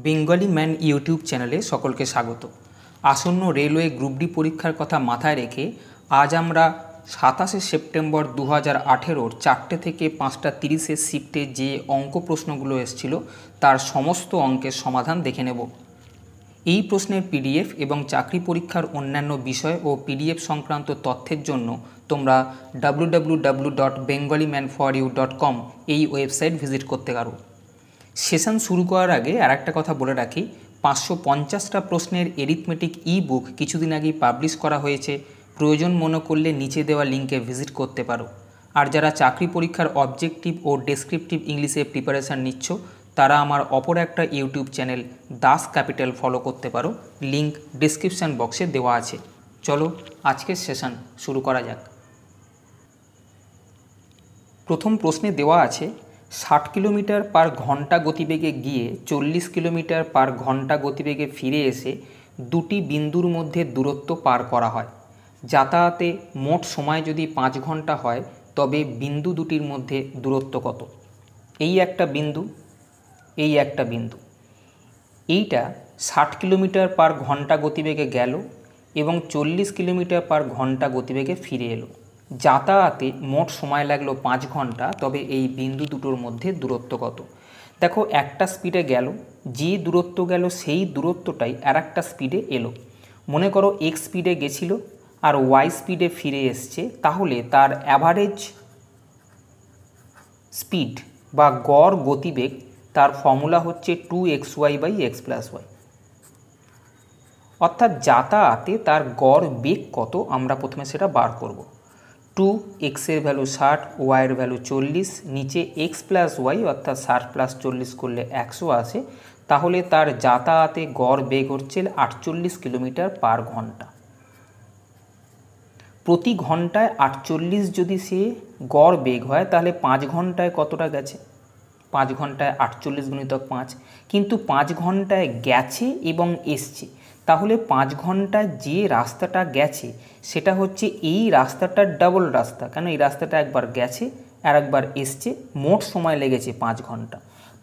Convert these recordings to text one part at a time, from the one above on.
Bengali man YouTube চ্যানেলে সকলকে স্বাগত। আসন্ন রেলওয়ে গ্রুপ ডি পরীক্ষার কথা মাথায় রেখে আজ আমরা 27শে সেপ্টেম্বর 2018 4টে থেকে 5:30 শিফটে যে অঙ্ক প্রশ্নগুলো এসেছিল তার সমস্ত অঙ্কের সমাধান দেখে নেব। এই প্রশ্নের পিডিএফ এবং চাকরি পরীক্ষার অন্যান্য বিষয় ও পিডিএফ সংক্রান্ত তথ্যের জন্য তোমরা www.bengali-man-for-you.com এই ওয়েবসাইট ভিজিট করতে পারো। সেশন শুরু করার আগে আর একটা কথা বলে রাখি, 550টা প্রশ্নের এরিথমেটিক ই বুক কিছুদিন আগেই পাবলিশ করা হয়েছে। প্রয়োজন মনে করলে নিচে দেওয়া লিঙ্কে ভিজিট করতে পারো। আর যারা চাকরি পরীক্ষার অবজেক্টিভ ও ডেসক্রিপটিভ ইংলিশে প্রিপারেশান নিচ্ছ তারা আমার অপর একটা YouTube channel Das capital follow করতে পারো, লিঙ্ক ডিসক্রিপশান বক্সে দেওয়া আছে। চলো আজকের সেশন শুরু করা যাক। প্রথম প্রশ্নে দেওয়া আছে 60 কিলোমিটার পার ঘন্টা গতিবেগে গিয়ে 40 কিলোমিটার পার ঘন্টা গতিবেগে ফিরে এসে দুটি বিন্দুর মধ্যে দূরত্ব পার করা হয়। যাতায়াতে মোট সময় যদি 5 ঘন্টা হয় তবে বিন্দু দুটির মধ্যে দূরত্ব কত? এই একটা বিন্দু, এই একটা বিন্দু। এইটা 60 কিলোমিটার পার ঘন্টা গতিবেগে গেল এবং 40 কিলোমিটার পার ঘন্টা গতিবেগে ফিরে এলো। যাতায়াতে মোট সময় লাগলো 5 ঘন্টা, তবে এই বিন্দু দুটোর মধ্যে দূরত্ব কত? দেখো, একটা স্পিডে গেল, যে দূরত্ব গেল সেই দূরত্বটাই আর একটা স্পিডে এলো। মনে করো এক্স স্পিডে গেছিল আর ওয়াই স্পিডে ফিরে এসছে, তাহলে তার অ্যাভারেজ স্পিড বা গড় গতিবেগ, তার ফর্মুলা হচ্ছে 2xy/x+y। অর্থাৎ যাতায়াতে তার গড় বেগ কত আমরা প্রথমে সেটা বার করব। 2x এর ভ্যালু 60, y এর ভ্যালু 40, নিচে x+y অর্থাৎ 60 + 40 করলে 100 আসে, তাহলে তার যাতায়াতে গড় বেগ হচ্ছে 48 কিলোমিটার পার ঘন্টা। প্রতি ঘন্টায় 48 যদি সে গড় বেগ হয় তাহলে 5 ঘন্টায় কতটা গেছে? 5 ঘন্টায় 48 × 5, কিন্তু 5 ঘন্টায় গেছে এবং এসছে, তাহলে 5 ঘন্টায় যে রাস্তাটা গেছে সেটা হচ্ছে এই রাস্তাটার ডাবল রাস্তা। কেন? এই রাস্তাটা একবার গেছে আর একবার এসছে, মোট সময় লেগেছে 5 ঘন্টা।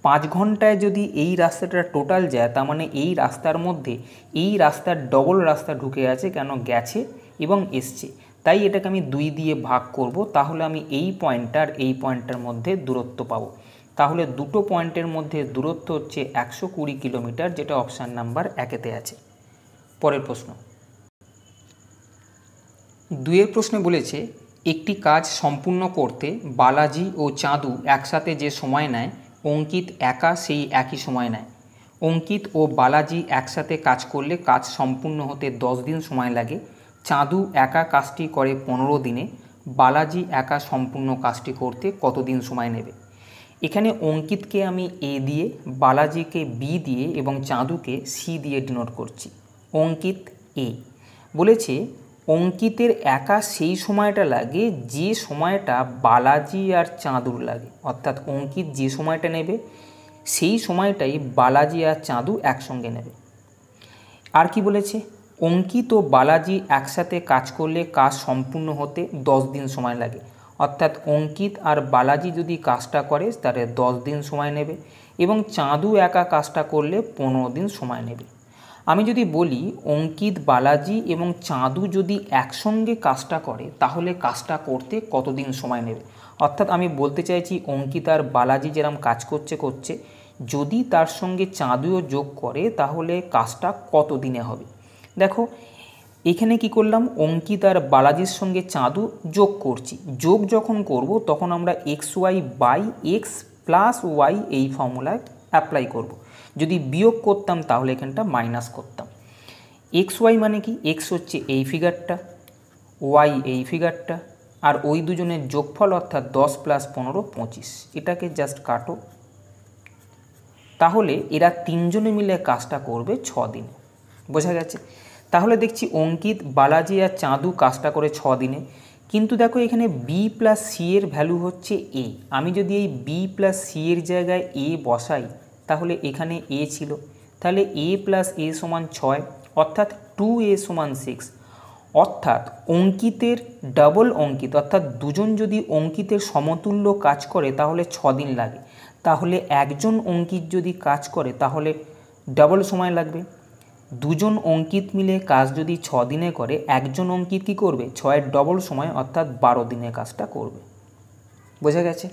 5 ঘন্টায় যদি এই রাস্তাটা টোটাল যায়, তার মানে এই রাস্তার মধ্যে এই রাস্তার ডবল রাস্তা ঢুকে আছে, কেন? গেছে এবং এসছে। তাই এটাকে আমি 2 দিয়ে ভাগ করব, তাহলে আমি এই পয়েন্টটার এই পয়েন্টটার মধ্যে দূরত্ব পাবো। তাহলে দুটো পয়েন্টের মধ্যে দূরত্ব হচ্ছে 120 কিলোমিটার, যেটা অপশান নাম্বার 1-তে আছে। পরের প্রশ্ন 2-এর প্রশ্নে বলেছে একটি কাজ সম্পূর্ণ করতে বালাজি ও চাঁদু একসাথে যে সময় নেয়, অঙ্কিত একা সেই একই সময় নেয়। অঙ্কিত ও বালাজি একসাথে কাজ করলে কাজ সম্পূর্ণ হতে 10 দিন সময় লাগে। চাঁদু একা কাজটি করে 15 দিনে। বালাজি একা সম্পূর্ণ কাজটি করতে কতদিন সময় নেবে? এখানে অঙ্কিতকে আমি এ দিয়ে, বালাজিকে বি দিয়ে এবং চাঁদুকে সি দিয়ে ডিনোট করছি। অঙ্কিত এ বলেছে অঙ্কিতের একা সেই সময়টা লাগে যে সময়টা বালাজি আর চাঁদুর লাগে, অর্থাৎ অঙ্কিত যে সময়টা নেবে সেই সময়টাই বালাজি আর চাঁদু একসঙ্গে নেবে। আর কি বলেছে? অঙ্কিত ও বালাজি একসাথে কাজ করলে কাজ সম্পূর্ণ হতে 10 দিন সময় লাগে, অর্থাৎ অঙ্কিত আর বালাজি যদি কাজটা করে তাহলে 10 দিন সময় নেবে এবং চাঁদু একা কাজটা করলে 15 দিন সময় নেবে। আমি যদি বলি অঙ্কিত, বালাজি এবং চাঁদু যদি একসঙ্গে কাজটা করে তাহলে কাজটা করতে কতদিন সময় নেবে? অর্থাৎ আমি বলতে চাইছি অঙ্কিত আর বালাজি যেরকম কাজ করছে যদি তার সঙ্গে চাঁদুও যোগ করে তাহলে কাজটা কত দিনে হবে। দেখো এখানে কি করলাম, অঙ্কিত আর বালাজির সঙ্গে চাঁদু যোগ করছি। যোগ যখন করব তখন আমরা xy/x+y এই ফর্মুলায় অ্যাপ্লাই করব। যদি বিয়োগ করতাম তাহলে এখানটা মাইনাস করতাম। xy মানে কি? x হচ্ছে এই ফিগারটা, y এই ফিগারটা, আর ওই দুজনের যোগফল অর্থাৎ 10 + 15 25। এটাকে জাস্ট কাটো, তাহলে এরা তিনজনে মিলে কাজটা করবে 6 দিনে। বোঝা গেছে? তাহলে দেখছি অঙ্কিত, বালাজি আর চাঁদু কাজটা করে 6 দিনে, কিন্তু দেখো এখানে বি প্লাস সি এর ভ্যালু হচ্ছে এ। আমি যদি এই বি প্লাস সি এর জায়গায় এ বসাই তাহলে এখানে এ ছিল, তাহলে a + a = 6, অর্থাৎ 2a = 6। অর্থাৎ অঙ্কিতের ডাবল অঙ্কিত, অর্থাৎ দুজন যদি অঙ্কিতের সমতুল্য কাজ করে তাহলে 6 দিন লাগে। তাহলে একজন অঙ্কিত যদি কাজ করে তাহলে ডবল সময় লাগবে। দুজন অঙ্কিত মিলে কাজ যদি 6 দিনে করে, একজন অঙ্কিত কী করবে 6-এর ডবল সময় অর্থাৎ 12 দিনে কাজটা করবে। বোঝা গেছে?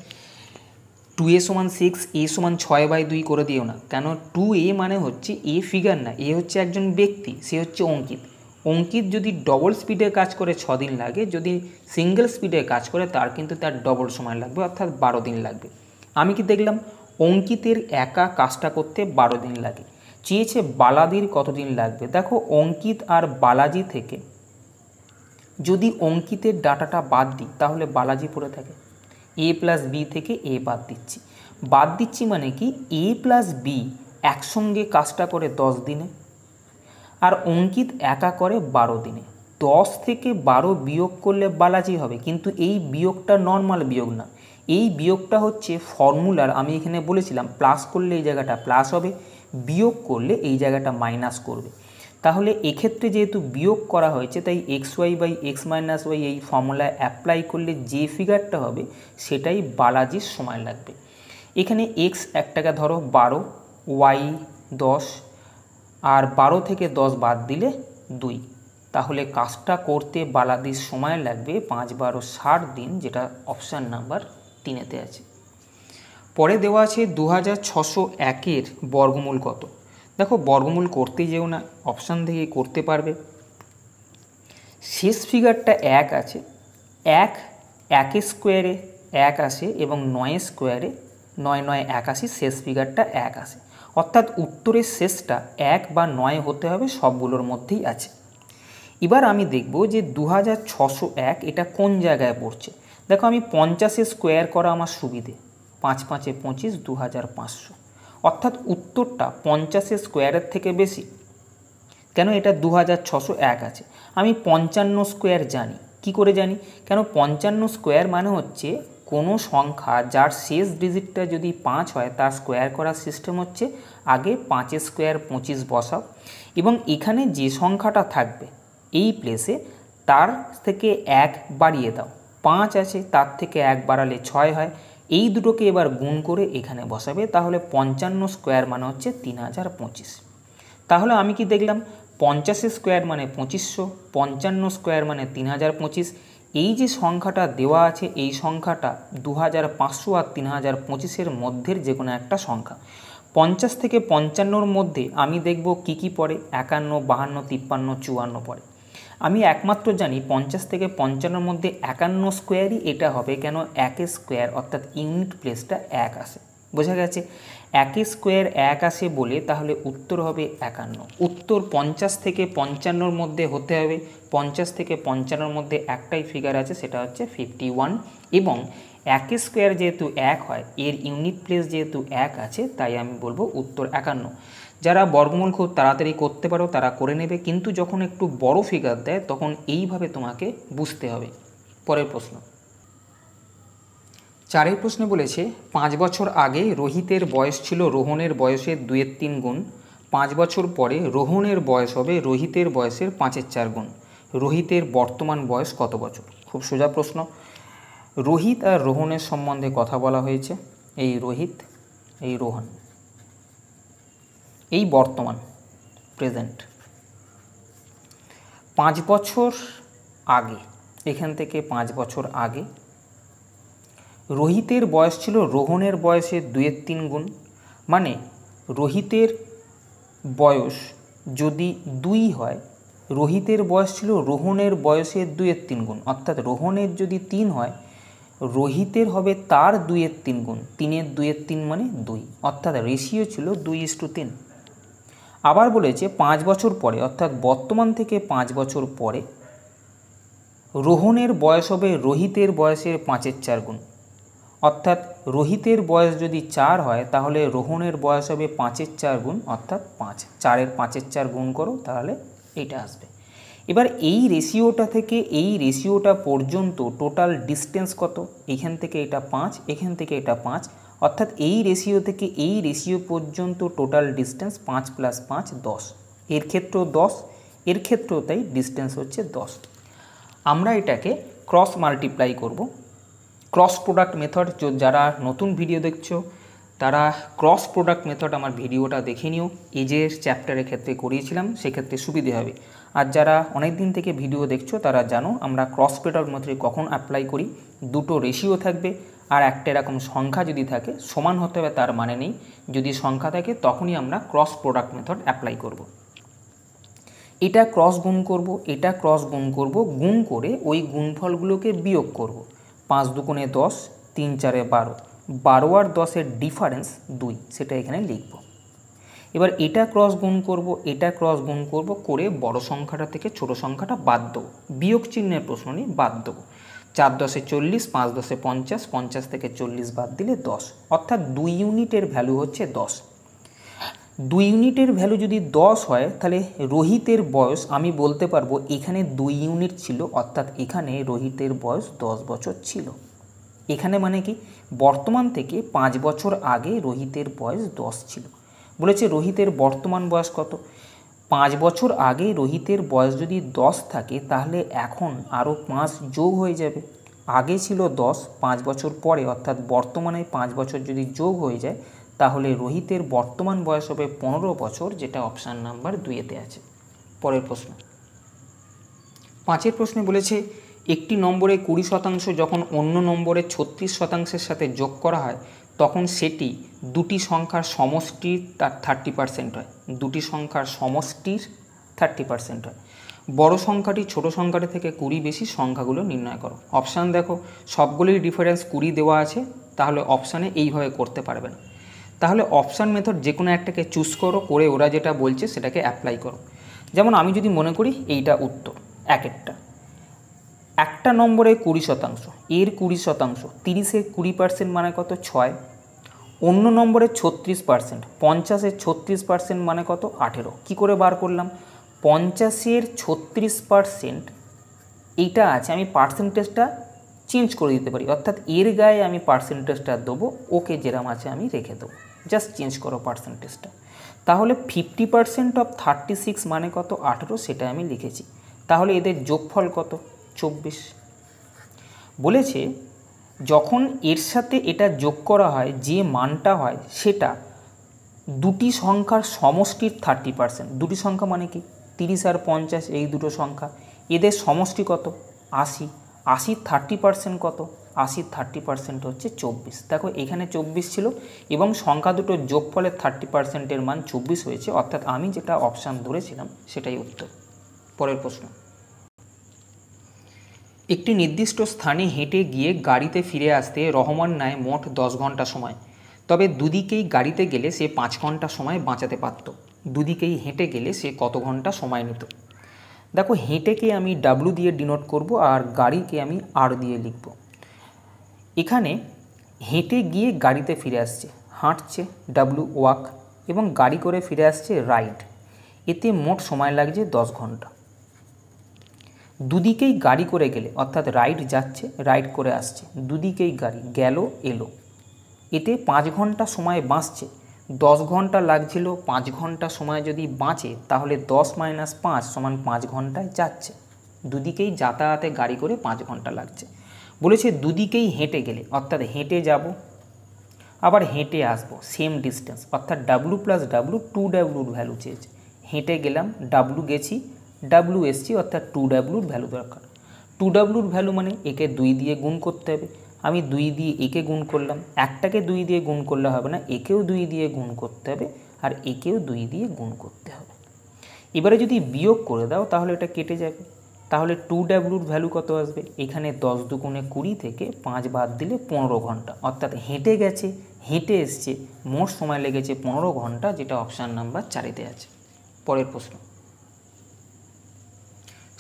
2a = 6, a = 6/2 করে দিও না, কেন 2a মানে হচ্ছে এ ফিগার না, এ হচ্ছে একজন ব্যক্তি, সে হচ্ছে অঙ্কিত। অঙ্কিত যদি ডবল স্পিডে কাজ করে 6 দিন লাগে, যদি সিঙ্গেল স্পিডে কাজ করে তার কিন্তু তার ডবল সময় লাগবে অর্থাৎ 12 দিন লাগবে। আমি কি দেখলাম অঙ্কিতের একা কাজটা করতে 12 দিন লাগে। চেয়েছে বালাজির কতদিন লাগবে। দেখো অঙ্কিত আর বালাজি থেকে যদি অঙ্কিতের ডাটাটা বাদ দিই তাহলে বালাজি পড়ে থাকে। a + b থেকে a বাদ দিচ্ছি মানে কি a + b একসঙ্গে কাজটা করে 10 দিনে, আর অঙ্কিত একা করে 12 দিনে। 10 থেকে 12 বিয়োগ করলে বালাজি হবে, কিন্তু এই বিয়োগটা নর্মাল বিয়োগ না, এই বিয়োগটা হচ্ছে ফর্মুলার। আমি এখানে বলেছিলাম প্লাস করলে এই জায়গাটা প্লাস হবে, বিয়োগ করলে এই জায়গাটা মাইনাস করবে। তাহলে এক্ষেত্রে যেহেতু বিয়োগ করা হয়েছে তাই xy/x - y এই ফর্মুলায় অ্যাপ্লাই করলে যে ফিগারটা হবে সেটাই বালাজির সময় লাগবে। এখানে x একটাকে ধরো 12, y 10, আর 12 থেকে 10 বাদ দিলে 2, তাহলে কাজটা করতে বালাজির সময় লাগবে 5-12 60 দিন, যেটা অপশান নাম্বার 3-এতে আছে। পরে দেওয়া আছে 2601-এর বর্গমূল কত। দেখো বর্গমূল করতেই যেও না, অপশান থেকে করতে পারবে। শেষ ফিগারটা 1 আছে, 1 স্কোয়ারে 1 আসে এবং 9 স্কোয়ারে 9 9 81, শেষ ফিগারটা 1 আসে, অর্থাৎ উত্তরের শেষটা 1 বা 9 হতে হবে, সবগুলোর মধ্যেই আছে। এবার আমি দেখব যে 2601 এটা কোন জায়গায় পড়ছে। দেখো আমি 50 স্কোয়ার করা আমার সুবিধে, 5 5 25, 2500, অর্থাৎ উত্তরটা 50 স্কোয়ারের থেকে বেশি। কেন? এটা 2601 আছে। আমি 55 স্কোয়ার জানি। কি করে জানি? কেন 55 স্কোয়ার মানে হচ্ছে কোনো সংখ্যা যার শেষ ডিজিটটা যদি 5 হয় তার স্কোয়ার করার সিস্টেম হচ্ছে আগে 5 স্কোয়ার 25 বসাও, এবং এখানে যে সংখ্যাটা থাকবে এই প্লেসে তার থেকে 1 বাড়িয়ে দাও। 5 আছে, তার থেকে 1 বাড়ালে 6 হয়, এই দুটোকে এবার গুণ করে এখানে বসাবে, তাহলে 55 স্কোয়ার মানে হচ্ছে 3025। তাহলে আমি কি দেখলাম 50 স্কোয়ার মানে 2500, 55 স্কোয়ার মানে 3025। এই যে সংখ্যাটা দেওয়া আছে এই সংখ্যাটা 2500 আর 3025-এর মধ্যের যে কোনো একটা সংখ্যা। 50 থেকে 55-র মধ্যে আমি দেখব কি কি পড়ে, 51, 52, 53, 54 পড়ে। আমি একমাত্র জানি 50 থেকে 55-র মধ্যে 51 স্কোয়ারই এটা হবে, কেন 1 স্কোয়ার অর্থাৎ ইউনিট প্লেসটা 1 আসে। বোঝা গেছে? 1 স্কোয়ার 1 আসে বলে তাহলে উত্তর হবে 51। উত্তর 50 থেকে 55-র মধ্যে হতে হবে। 50 থেকে 55-র মধ্যে একটাই ফিগার আছে, সেটা হচ্ছে 51, এবং 1 স্কোয়ার যেহেতু 1 হয়, এর ইউনিট প্লেস যেহেতু 1 আছে, তাই আমি বলবো উত্তর 51। যারা বর্গমূল খুব তাড়াতাড়ি করতে পারো তারা করে নেবে, কিন্তু যখন একটু বড় ফিগার দেয় তখন এইভাবে তোমাকে বুঝতে হবে। পরের প্রশ্ন, 4-এর প্রশ্নে বলেছে 5 বছর আগে রোহিতের বয়স ছিল রোহনের বয়সের 2-3 গুণ, 5 বছর পরে রোহনের বয়স হবে রোহিতের বয়সের 5-4 গুণ। রোহিতের বর্তমান বয়স কত বছর? খুব সোজা প্রশ্ন। রোহিত আর রোহনের সম্বন্ধে কথা বলা হয়েছে। এই রোহিত, এই রোহন, এই বর্তমান প্রেজেন্ট। 5 বছর আগে, এখান থেকে 5 বছর আগে রোহিতের বয়স ছিল রোহনের বয়সের 2-3 গুণ, মানে রোহিতের বয়স যদি 2 হয়, রোহিতের বয়স ছিল রোহনের বয়সের 2-3 গুণ, অর্থাৎ রোহনের যদি 3 হয় রোহিতের হবে তার 2-3 গুণ, 3-এর 2-3 মানে 2, অর্থাৎ রেশিও ছিল 2:3। আবার বলেছে 5 বছর পরে, অর্থাৎ বর্তমান থেকে 5 বছর পরে রোহনের বয়স হবে রোহিতের বয়সের 5-4 গুণ, অর্থাৎ রোহিতের বয়স যদি 4 হয় তাহলে রোহনের বয়স হবে 5-4 গুণ, অর্থাৎ 5। 4-এর 5-4 গুণ করো তাহলে এটা আসবে। এবার এই রেশিওটা থেকে এই রেশিওটা পর্যন্ত টোটাল ডিস্টেন্স কত? এখান থেকে এটা 5, এখান থেকে এটা 5, অর্থাৎ এই রেশিও থেকে এই রেশিও পর্যন্ত টোটাল ডিস্টেন্স 5 + 5 10। এর ক্ষেত্রেও 10, এর ক্ষেত্রেও তাই ডিস্টেন্স হচ্ছে 10। আমরা এটাকে ক্রস মাল্টিপ্লাই করব। ক্রস প্রোডাক্ট মেথড, যারা নতুন ভিডিও দেখছো তারা ক্রস প্রোডাক্ট মেথড আমার ভিডিওটা দেখে নিও, এজের চ্যাপ্টারের ক্ষেত্রে করিয়েছিলাম, সেক্ষেত্রে সুবিধে হবে। আর যারা অনেক দিন থেকে ভিডিও দেখছো তারা জানো আমরা ক্রস প্রোডাক্ট মেথড কখন অ্যাপ্লাই করি। দুটো রেশিও থাকবে আর একটা এরকম সংখ্যা যদি থাকে সমান হতে হবে তার মানে নেই, যদি সংখ্যা থাকে তখনই আমরা ক্রস প্রোডাক্ট মেথড অ্যাপ্লাই করব। এটা ক্রস গুণ করব, এটা ক্রস গুণ করব, গুণ করে ওই গুণফলগুলোকে বিয়োগ করব। 5 দুগুণে 10, 3 4 12, 12 আর 10-এর ডিফারেন্স 2, সেটা এখানে লিখব। এবার এটা ক্রস গুণ করব, এটা ক্রস গুণ করব করে বড় সংখ্যাটা থেকে ছোট সংখ্যাটা বাদ দেবো, বিয়োগ চিহ্নের প্রশ্ন নিয়ে বাদ দেবো। 4 10-এ 40, 5 10-এ 50, 50 থেকে 40 বাদ দিলে 10, অর্থাৎ 2 ইউনিটের ভ্যালু হচ্ছে 10। 2 ইউনিটের ভ্যালু যদি 10 হয় তাহলে রোহিতের বয়স আমি বলতে পারবো এখানে 2 ইউনিট ছিল, অর্থাৎ এখানে রোহিতের বয়স 10 বছর ছিল। এখানে মানে কি বর্তমান থেকে 5 বছর আগে রোহিতের বয়স 10 ছিল। বলেছে রোহিতের বর্তমান বয়স কত? 5 বছর আগে রোহিতের বয়স যদি 10 থাকে তাহলে এখন আরও 5 যোগ হয়ে যাবে। আগে ছিল 10, 5 বছর পরে অর্থাৎ বর্তমানে 5 বছর যদি যোগ হয়ে যায় তাহলে রোহিতের বর্তমান বয়স হবে 15 বছর, যেটা অপশান নাম্বার 2-তে আছে। পরের প্রশ্ন 5-এর প্রশ্নে বলেছে একটি নম্বরে 20% যখন অন্য নম্বরে 36%-এর সাথে যোগ করা হয় তখন সেটি দুটি সংখ্যার সমষ্টির তার 30% হয়। দুটি সংখ্যার সমষ্টির 30% হয়। বড় সংখ্যাটি ছোট সংখ্যাটি থেকে 20 বেশি সংখ্যাগুলো নির্ণয় করো। অপশান দেখো সবগুলোই ডিফারেন্স 20 দেওয়া আছে, তাহলে অপশানে এইভাবে করতে পারবে না। তাহলে অপশান মেথড যে কোনো একটাকে চুজ করো, করে ওরা যেটা বলছে সেটাকে অ্যাপ্লাই করো। যেমন আমি যদি মনে করি এইটা উত্তর একটা নম্বরে 20%, এর 20%, 30-এর 20% মানে কত? 6। অন্য নম্বরে 36%, 50-এর 36% মানে কত? 18। কী করে বার করলাম? 50-এর 36% এইটা আছে, আমি পার্সেন্টেজটা চেঞ্জ করে দিতে পারি, অর্থাৎ এর গায়ে আমি পার্সেন্টেজটা দেবো, ওকে যেরম আছে আমি রেখে দেবো, জাস্ট চেঞ্জ করো পার্সেন্টেজটা। তাহলে 50% অফ 36 মানে কত? 18, সেটা আমি লিখেছি। তাহলে এদের যোগফল কত? 24। বলেছে যখন এর সাথে এটা যোগ করা হয় যে মানটা হয় সেটা দুটি সংখ্যার সমষ্টির 30%। দুটি সংখ্যা মানে কি? 30 আর 50, এই দুটো সংখ্যা, এদের সমষ্টি কত? 80। 80-র 30% কত? 80-র 30% হচ্ছে 24। দেখো এখানে 24 ছিল এবং সংখ্যা দুটোর যোগফলের 30%-এর মান 24 হয়েছে, অর্থাৎ আমি যেটা অপশান ধরেছিলাম সেটাই উত্তর। পরের প্রশ্ন একটি নির্দিষ্ট স্থানে হেঁটে গিয়ে গাড়িতে ফিরে আসতে রহমান নেয় মোট 10 ঘন্টা সময়, তবে দুদিকেই গাড়িতে গেলে সে 5 ঘন্টা সময় বাঁচাতে পারত। দুদিকেই হেঁটে গেলে সে কত ঘন্টা সময় নিত? দেখো হেঁটেকে আমি ডাব্লু দিয়ে ডিনোট করব আর গাড়িকে আমি আর দিয়ে লিখব। এখানে হেঁটে গিয়ে গাড়িতে ফিরে আসছে, হাঁটছে ডাব্লু ওয়াক, এবং গাড়ি করে ফিরে আসছে রাইড, এতে মোট সময় লাগছে 10 ঘন্টা। দুদিকেই গাড়ি করে গেলে অর্থাৎ রাইড যাচ্ছে রাইড করে আসছে, দুদিকেই গাড়ি গেল এলো, এতে 5 ঘন্টা সময় বাঁচছে। 10 ঘন্টা লাগছিল, 5 ঘন্টা সময় যদি বাঁচে তাহলে 10 - 5 = 5 ঘন্টায় যাচ্ছে। দুদিকেই যাতায়াতে গাড়ি করে 5 ঘন্টা লাগছে। বলেছে দুদিকেই হেঁটে গেলে অর্থাৎ হেঁটে যাব আবার হেঁটে আসবো, সেম ডিস্টেন্স, অর্থাৎ ডাব্লু প্লাস ডাব্লু 2Wর ভ্যালু চেয়েছে। হেঁটে গেলাম, ডাব্লু গেছি, ডাব্লু এসছি, অর্থাৎ 2Wর ভ্যালু দরকার। 2Wর ভ্যালু মানে একে 2 দিয়ে গুণ করতে হবে। আমি 2 দিয়ে একে গুণ করলাম, একটাকে 2 দিয়ে গুণ করলে হবে না, একেও 2 দিয়ে গুণ করতে হবে আর একেও 2 দিয়ে গুণ করতে হবে। এবারে যদি বিয়োগ করে দাও তাহলে এটা কেটে যাবে। তাহলে 2Wর ভ্যালু কত আসবে? এখানে 10 দুগুণে 20 থেকে 5 বাদ দিলে 15 ঘন্টা, অর্থাৎ হেঁটে গেছে হেঁটে এসছে, মোট সময় লেগেছে 15 ঘন্টা, যেটা অপশান নাম্বার 4-তে আছে। পরের প্রশ্ন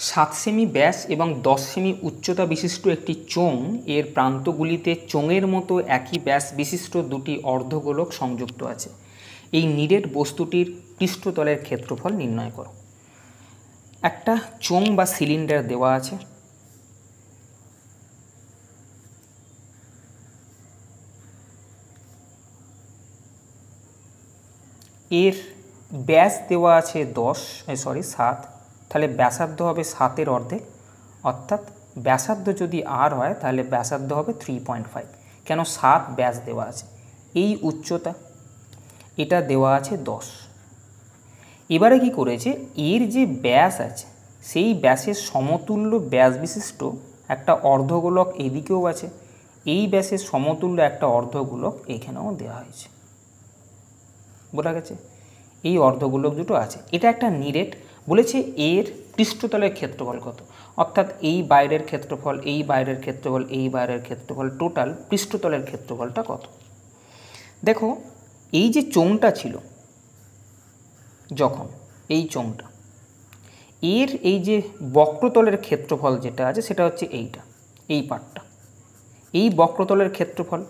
7 সেমি ব্যাস এবং 10 সেমি উচ্চতা বিশিষ্ট একটি চোঙ এর প্রান্তগুলিতে চোঙের মতো একই ব্যাস বিশিষ্ট দুটি অর্ধগোলক সংযুক্ত আছে। এই নিরেট বস্তুটির পৃষ্ঠতলের ক্ষেত্রফল নির্ণয় করো। একটা চোঙ বা সিলিন্ডার দেওয়া আছে, এর ব্যাস দেওয়া আছে 7, তাহলে ব্যাসার্ধ হবে 7-এর অর্ধেক, অর্থাৎ ব্যাসার্ধ যদি আর হয় তাহলে ব্যাসার্ধ হবে 3.5। কেন? 7 ব্যাস দেওয়া আছে। এই উচ্চতা, এটা দেওয়া আছে 10। এবারে কি করেছে, এর যে ব্যাস আছে সেই ব্যাসের সমতুল্য ব্যাস বিশিষ্ট একটা অর্ধগোলক এদিকেও আছে, এই ব্যাসের সমতুল্য একটা অর্ধগোলক এখানেও দেওয়া হয়েছে। বোঝা গেছে? এই অর্ধগোলক দুটো আছে। এটা একটা নিরেট। বলেছে এর পৃষ্ঠতলের ক্ষেত্রফল কত, অর্থাৎ এই বাইরের ক্ষেত্রফল, এই বাইরের ক্ষেত্রফল, এই বাইরের ক্ষেত্রফল, টোটাল পৃষ্ঠতলের ক্ষেত্রফলটা কত। দেখো এই যে চোঙটা ছিল, যখন এই চোঙটা, এর এই যে বক্রতলের ক্ষেত্রফল যেটা আছে সেটা হচ্ছে এইটা, এই পার্টটা, এই বক্রতলের ক্ষেত্রফল।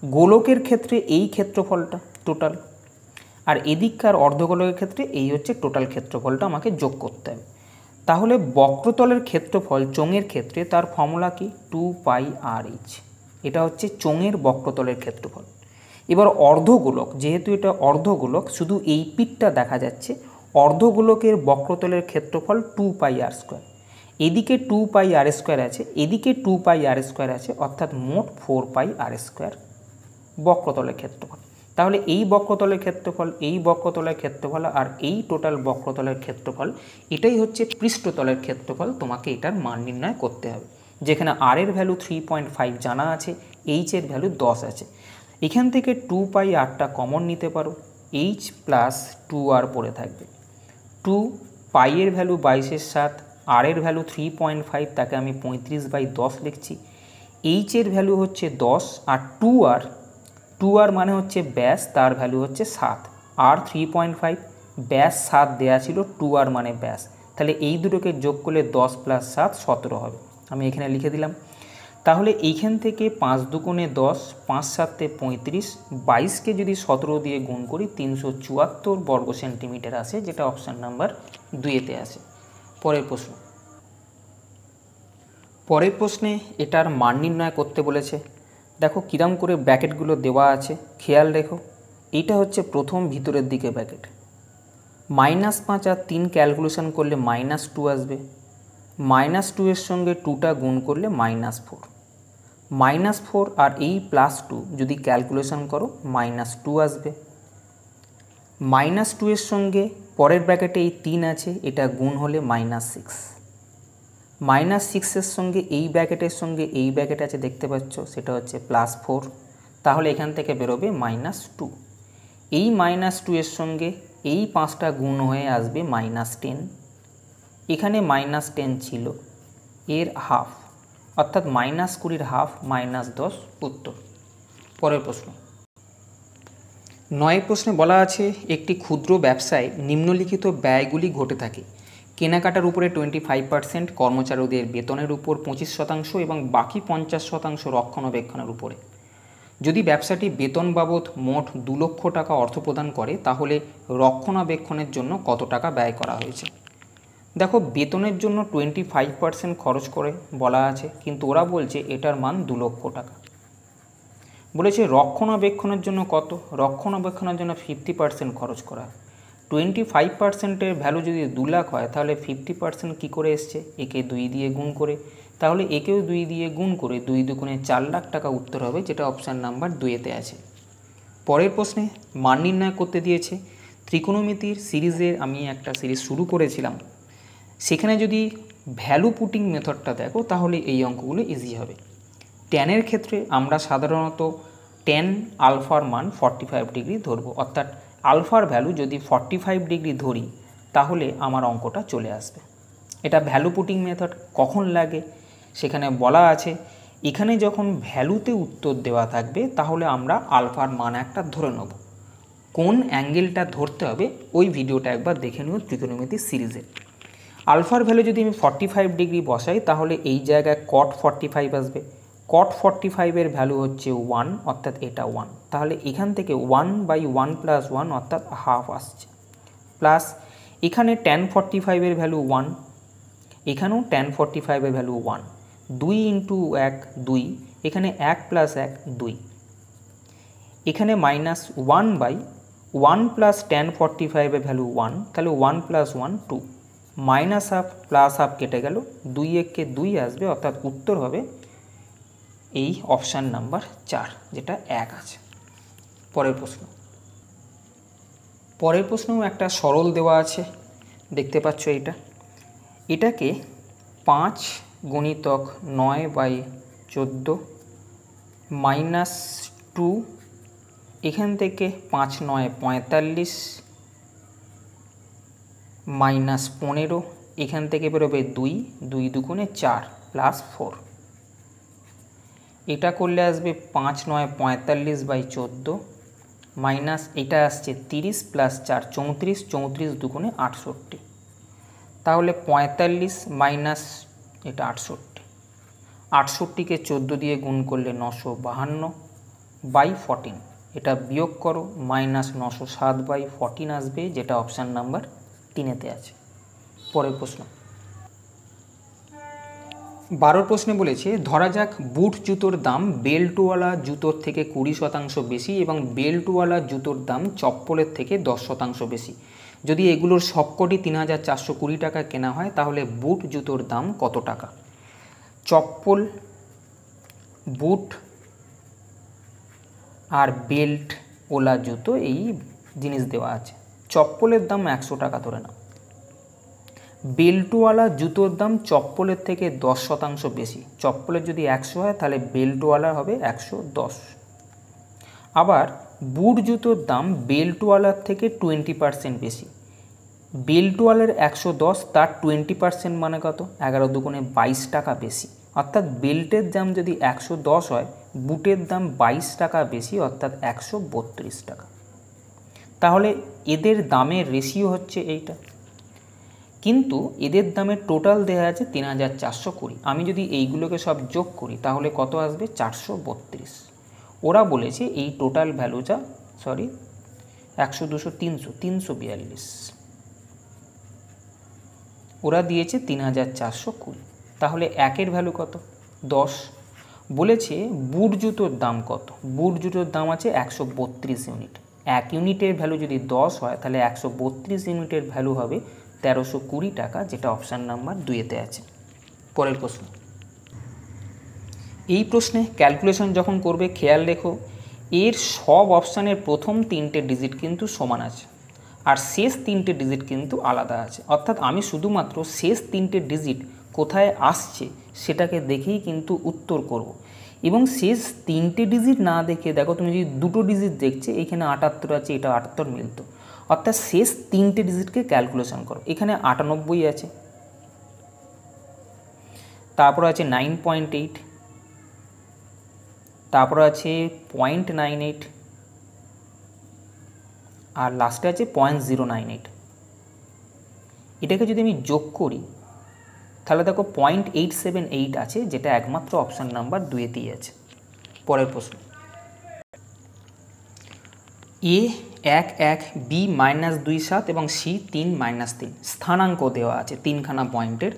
গোলকের ক্ষেত্রে এই ক্ষেত্রফলটা টোটাল, আর এদিককার অর্ধগোলকের ক্ষেত্রে এই হচ্ছে টোটাল ক্ষেত্রফলটা আমাকে যোগ করতে হবে। তাহলে বক্রতলের ক্ষেত্রফল চোঙের ক্ষেত্রে তার ফর্মুলা কি, 2πr/h। এটা হচ্ছে চোঙের বক্রতলের ক্ষেত্রফল। এবার অর্ধগোলক, যেহেতু এটা অর্ধগোলক, শুধু এই পিঠটা দেখা যাচ্ছে, অর্ধগোলকের বক্রতলের ক্ষেত্রফল 2πr²। এদিকে 2πr² আছে, এদিকে 2πr² আছে, অর্থাৎ মোট 4πr² বক্রতলের ক্ষেত্রফল। তাহলে এই বক্রতলের ক্ষেত্রফল, এই বক্রতলের ক্ষেত্রফল আর এই টোটাল বক্রতলের ক্ষেত্রফল, এটাই হচ্ছে পৃষ্ঠতলের ক্ষেত্রফল। তোমাকে এটার মান নির্ণয় করতে হবে, যেখানে আর এর ভ্যালু 3.5 জানা আছে, এইচ এর ভ্যালু 10 আছে। এখান থেকে 2πrটা কমন নিতে পারো, এইচ প্লাস 2r পড়ে থাকবে। 2π এর ভ্যালু 22/7, আর এর ভ্যালু 3.5, তাকে আমি 35/10 লিখছি। এইচ এর ভ্যালু হচ্ছে 10, আর 2r মানে হচ্ছে ব্যাস, তার ভ্যালু হচ্ছে 7, আর 3.5, ব্যাস 7 দেয়া ছিল, 2r মানে ব্যাস, তাহলে এই দুটোকে যোগ করলে 10 + 7 17 হবে। আমি এখানে লিখে দিলাম। তাহলে এইখান থেকে 5 দুগুণে 10, 5 7 35, 22কে যদি 17 দিয়ে গুণ করি 374 বর্গ সেন্টিমিটার আসে, যেটা অপশান নাম্বার 2-তে আসে। পরের প্রশ্নে এটার মান নির্ণয় করতে বলেছে। দেখো কিরম করে ব্র্যাকেটগুলো দেওয়া আছে, খেয়াল রেখো। এইটা হচ্ছে প্রথম ভিতরের দিকে ব্র্যাকেট, -5 আর 3 ক্যালকুলেশন করলে -2 আসবে, -2 এর সঙ্গে 2টা গুণ করলে -4, -4 আর এই +2 যদি ক্যালকুলেশন করো -2 আসবে। -2 এর সঙ্গে পরের ব্র্যাকেটে এই 3 আছে, এটা গুণ হলে -6, -6 এর সঙ্গে এই ব্র্যাকেটের সঙ্গে এই ব্র্যাকেট আছে দেখতে পাচ্ছ, সেটা হচ্ছে +4, তাহলে এখান থেকে বেরোবে -2। এই -2 এর সঙ্গে এই 5টা গুণ হয়ে আসবে -10, এখানে -10 ছিল, এর হাফ, অর্থাৎ -20-এর হাফ -10 উত্তর। পরের প্রশ্ন 9 প্রশ্নে বলা আছে একটি ক্ষুদ্র ব্যবসায় নিম্নলিখিত ব্যয়গুলি ঘটে থাকে। কেনাকাটার উপরে 25%, কর্মচারীদের বেতনের উপর 25% এবং বাকি 50% রক্ষণাবেক্ষণের উপরে। যদি ব্যবসাটি বেতন বাবদ মোট 2 লক্ষ টাকা অর্থ প্রদান করে, তাহলে রক্ষণাবেক্ষণের জন্য কত টাকা ব্যয় করা হয়েছে। দেখো বেতনের জন্য 25% খরচ করে বলা আছে, কিন্তু ওরা বলছে এটার মান 2 লক্ষ টাকা। বলেছে রক্ষণাবেক্ষণের জন্য কত, রক্ষণাবেক্ষণের জন্য 50% খরচ করা। 25%-এর ভ্যালু যদি 2 লাখ হয়, তাহলে 50% কী করে এসছে, একে 2 দিয়ে গুণ করে, তাহলে একেও 2 দিয়ে গুণ করে 2 দুগুণে 4 লাখ টাকা উত্তর হবে, যেটা অপশান নাম্বার 2-তে আছে। পরের প্রশ্নে মান নির্ণয় করতে দিয়েছে। ত্রিকোণমিতির সিরিজের আমি একটা সিরিজ শুরু করেছিলাম, সেখানে যদি ভ্যালু পুটিং মেথডটা দেখো তাহলে এই অঙ্কগুলো ইজি হবে। ট্যানের ক্ষেত্রে আমরা সাধারণত ট্যান আলফার মান 45 ডিগ্রি ধরবো, অর্থাৎ আলফার ভ্যালু যদি 45 ডিগ্রি ধরি তাহলে আমার অঙ্কটা চলে আসবে। এটা ভ্যালু পুটিং মেথড কখন লাগে সেখানে বলা আছে, এখানে যখন ভ্যালুতে উত্তর দেওয়া থাকবে তাহলে আমরা আলফার মান একটা ধরে নেব। কোন অ্যাঙ্গেলটা ধরতে হবে ওই ভিডিওটা একবার দেখে নিও ত্রিকোণমিতি সিরিজের। আলফার ভ্যালু যদি আমি 45 ডিগ্রি বসাই তাহলে এই জায়গায় cot 45 আসবে। cot 45-এর ভ্যালু হচ্ছে 1, অর্থাৎ এটা 1, তাহলে এখান থেকে 1/1 + 1 অর্থাৎ হাফ আসছে, প্লাস এখানে tan 45-এর ভ্যালু 1, এখানেও tan 45-এর ভ্যালু 1, 2 × 1 2, এখানে 1 + 1 2, এখানে -1/1 + tan 45-এর ভ্যালু 1, তাহলে 1 + 1 2, -1/2 + 1/2 কেটে গেল, 2 × 1 2 আসবে, অর্থাৎ উত্তর হবে এই অপশান নাম্বার 4, যেটা 1 আছে। পরের প্রশ্নও একটা সরল দেওয়া আছে, দেখতে পাচ্ছ এটাকে 5 গুণিতক 9/14 -2, এখান থেকে 5 9 45 -15, এখান থেকে বেরোবে 2 2 দুগুণে 4 +4, এটা করলে আসবে 5 9 45/14 মাইনাস এটা আসছে 30 + 4 34, 34 দুগুণে 68, তাহলে 45 মাইনাস এটা 68, 68কে 14 দিয়ে গুণ করলে 952/14, এটা বিয়োগ করো -907/14 আসবে, যেটা অপশান নাম্বার 3-এতে আছে। পরের প্রশ্ন 12 প্রশ্নে বলেছে ধরা যাক বুট জুতোর দাম বেল্টওয়ালা জুতোর থেকে 20% বেশি এবং বেল্টওয়ালা জুতোর দাম চপ্পলের থেকে 10% বেশি। যদি এগুলোর সবকটি 3420 টাকা কেনা হয় তাহলে বুট জুতোর দাম কত টাকা? চপ্পল, বুট আর বেল্টওয়ালা জুতো এই জিনিস দেওয়া আছে। চপ্পলের দাম 100 টাকা ধরে নাও, বেল্টওয়ালা জুতোর দাম চপ্পলের থেকে 10% বেশি। চপ্পলের যদি 100 হয় তাহলে বেল্টওয়ালা হবে 110। আবার বুট জুতোর দাম বেল্টওয়ালার থেকে 20% বেশি। বেল্টওয়ালার 110, তার 20% মানে কত? 11 দুগুণে 22 টাকা বেশি। অর্থাৎ বেল্টের দাম যদি 110 হয়, বুটের দাম 22 টাকা বেশি, অর্থাৎ 132 টাকা। তাহলে এদের দামের রেশিও হচ্ছে এইটা, কিন্তু এদের দামের টোটাল দেওয়া আছে 3420। আমি যদি এইগুলোকে সব যোগ করি তাহলে কত আসবে? 432। ওরা বলেছে এই টোটাল ভ্যালুটা 100 200 300 342, ওরা দিয়েছে 3420। তাহলে একের ভ্যালু কত? 10। বলেছে বুট জুতোর দাম কত? বুট জুতোর দাম আছে 132 ইউনিট। 1 ইউনিটের ভ্যালু যদি 10 হয় তাহলে 132 ইউনিটের ভ্যালু হবে 1320 টাকা, যেটা অপশান নাম্বার 2-এতে আছে। পরের প্রশ্ন, এই প্রশ্নে ক্যালকুলেশন যখন করবে খেয়াল রেখো এর সব অপশানের প্রথম 3টে ডিজিট কিন্তু সমান আছে আর শেষ 3টে ডিজিট কিন্তু আলাদা আছে। অর্থাৎ আমি শুধুমাত্র শেষ 3টে ডিজিট কোথায় আসছে সেটাকে দেখেই কিন্তু উত্তর করব, এবং শেষ 3টে ডিজিট না দেখে দেখো তুমি যদি 2টো ডিজিট দেখছে, এখানে 78 আছে, এটা 78 মিলত, অর্থাৎ শেষ 3টে ডিজিটকে ক্যালকুলেশন করো। এখানে 98 আছে, তারপর আছে 9.8, তারপর আছে 0.98, আর লাস্টে আছে 0.098। এটাকে যদি আমি যোগ করি তাহলে দেখো 0.878 আছে, যেটা একমাত্র অপশান নাম্বার 2-এতেই আছে। পরের প্রশ্ন, এ 1 1, বি -2 7 এবং সি 3 -3 স্থানাঙ্ক দেওয়া আছে 3খানা পয়েন্টের।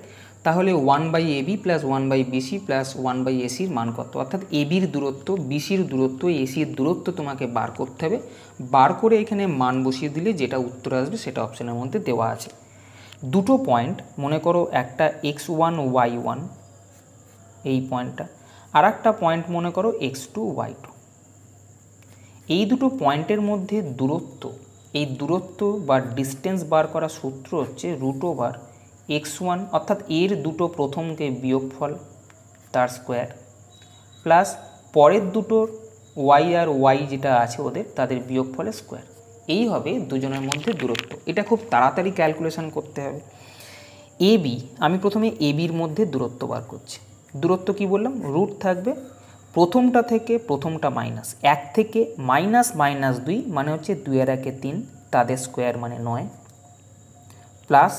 তাহলে 1/AB + 1/BC + 1/ACর মান কত? অর্থাৎ এবির দূরত্ব, বিসির দূরত্ব, এসির দূরত্ব তোমাকে বার করতে হবে। বার করে এখানে মান বসিয়ে দিলে যেটা উত্তর আসবে সেটা অপশানের মধ্যে দেওয়া আছে। দুটো পয়েন্ট মনে করো, একটা x1 y1 এই পয়েন্টটা, আর একটা পয়েন্ট মনে করো x2 y2। এই দুটো পয়েন্টের মধ্যে দূরত্ব, এই দূরত্ব বা ডিস্টেন্স বার করা সূত্র হচ্ছে √x1, অর্থাৎ এর দুটো প্রথমকে বিয়োগফল তার স্কোয়ার, প্লাস পরের দুটোর y আর y যেটা আছে ওদের তাদের বিয়োগফলের স্কোয়ার। এই হবে দুজনের মধ্যে দূরত্ব। এটা খুব তাড়াতাড়ি ক্যালকুলেশন করতে হবে। এবি, আমি প্রথমে এবির মধ্যে দূরত্ব বার করছি। দূরত্ব কি বললাম? রুট থাকবে, প্রথমটা থেকে প্রথমটা মাইনাস, 1 থেকে -2 মানে হচ্ছে 2 আর 1 3, তাদের স্কোয়ার মানে 9, প্লাস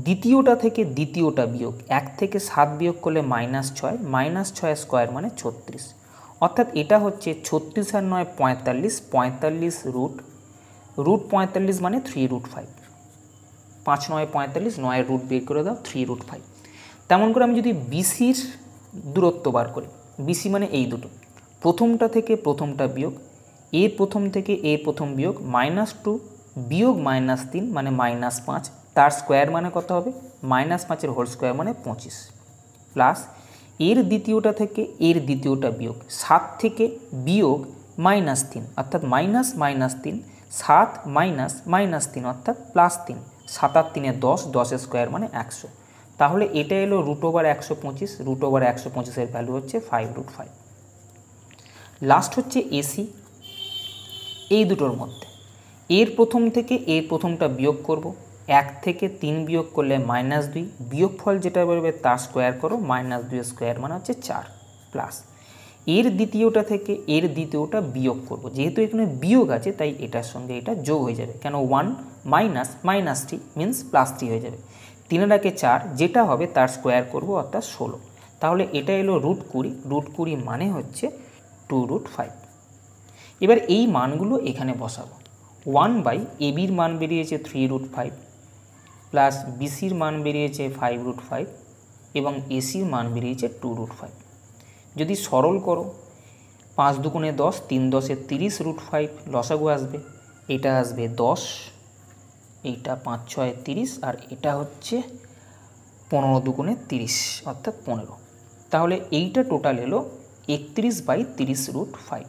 দ্বিতীয়টা থেকে দ্বিতীয়টা বিয়োগ, 1 থেকে 7 বিয়োগ করলে -6, -6 স্কোয়ার মানে 36। অর্থাৎ এটা হচ্ছে 36 আর 9 45, 45 √45 মানে 3√5, 5 9 45, 9 রুট বের করে দাও 3√5। তেমন করে আমি যদি বিসির দূরত্ব বার করি, বিসি মানে এই দুটো, প্রথমটা থেকে প্রথমটা বিয়োগ, এর প্রথম থেকে এর প্রথম বিয়োগ, -2 বিয়োগ -3 মানে -5, তার স্কোয়ার মানে কত হবে? -5-এর হোল স্কোয়ার মানে 25, প্লাস এর দ্বিতীয়টা থেকে এর দ্বিতীয়টা বিয়োগ, 7 থেকে বিয়োগ -3 অর্থাৎ -3, 7 -3 অর্থাৎ +3, 7 আর 3 10, 10 স্কোয়ার মানে 100। তাহলে এটা এলো √125, √125 ভ্যালু হচ্ছে 5√5। লাস্ট হচ্ছে এসি, এই দুটোর মধ্যে এর প্রথম থেকে এর প্রথমটা বিয়োগ করব, 1 থেকে 3 বিয়োগ করলে -2, বিয়োগফল যেটা বেরোবে তার স্কোয়ার করো, -2 স্কোয়ার মানে হচ্ছে 4, প্লাস এর দ্বিতীয়টা থেকে এর দ্বিতীয়টা বিয়োগ করব, যেহেতু এখানে বিয়োগ আছে তাই এটার সঙ্গে এটা যোগ হয়ে যাবে, কেন 1 -3 মিন্স +3 হয়ে যাবে, 3 ডাকে 4 যেটা হবে তার স্কোয়ার করব অর্থাৎ 16। তাহলে এটা এলো √20, √20 মানে হচ্ছে 2√5। এবার এই মানগুলো এখানে বসাবো। 1/ab মান বেরিয়েছে 3√5, প্লাস বিসির মান বেরিয়েছে 5√5 এবং এসির মান বেরিয়েছে 2√5। যদি সরল করো 5 দুগুণে 10, 3 10 30√5 লসাগু আসবে, এটা আসবে 10, এইটা 5 6 30 আর এটা হচ্ছে 15 দুগুণে 30 অর্থাৎ 15। তাহলে এইটা টোটাল এলো 31/30√5।